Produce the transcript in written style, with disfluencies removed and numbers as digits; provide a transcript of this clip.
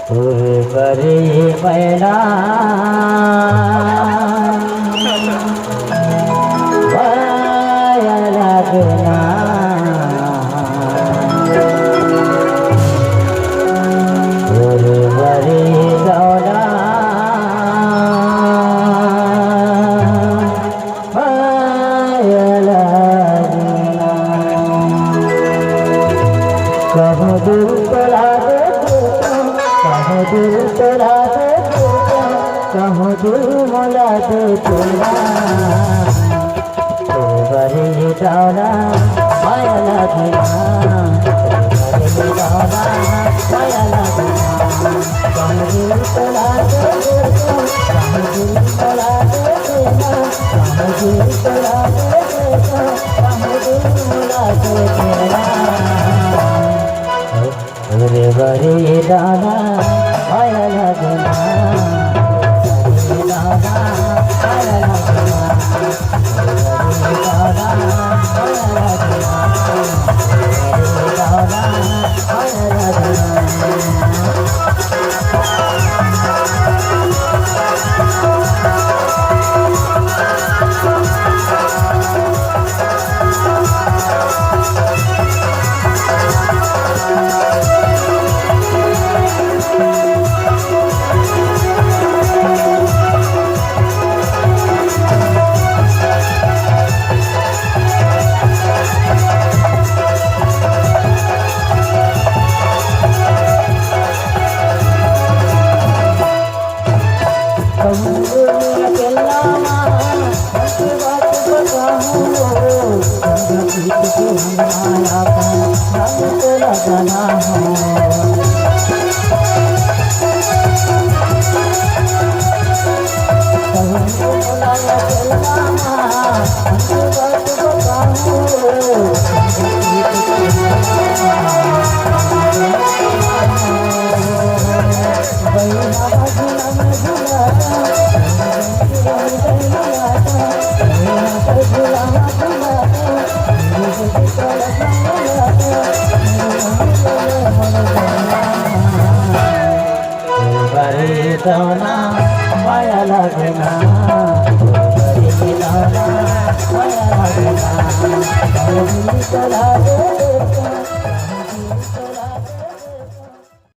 करे पैना वाया लगना बरे दौड़ा वाया लगना कहो दिल तोड़ा दे कहो दिल तोड़ा दे कहो दिल मोला दे तोड़ा तो बरे दौड़ा माया लगना बरे दौड़ा माया लगना कहो दिल तोड़ा दे कहो दिल तोड़ा दे कहो दिल तोड़ा दे कहो दिल मोला दे तोड़ा रे बरे दादा माया लगना बरे दादा माया लगना बरे दादा माया लगना बरे दादा माया लगना दौना माया लगना बरे दौना माया लगना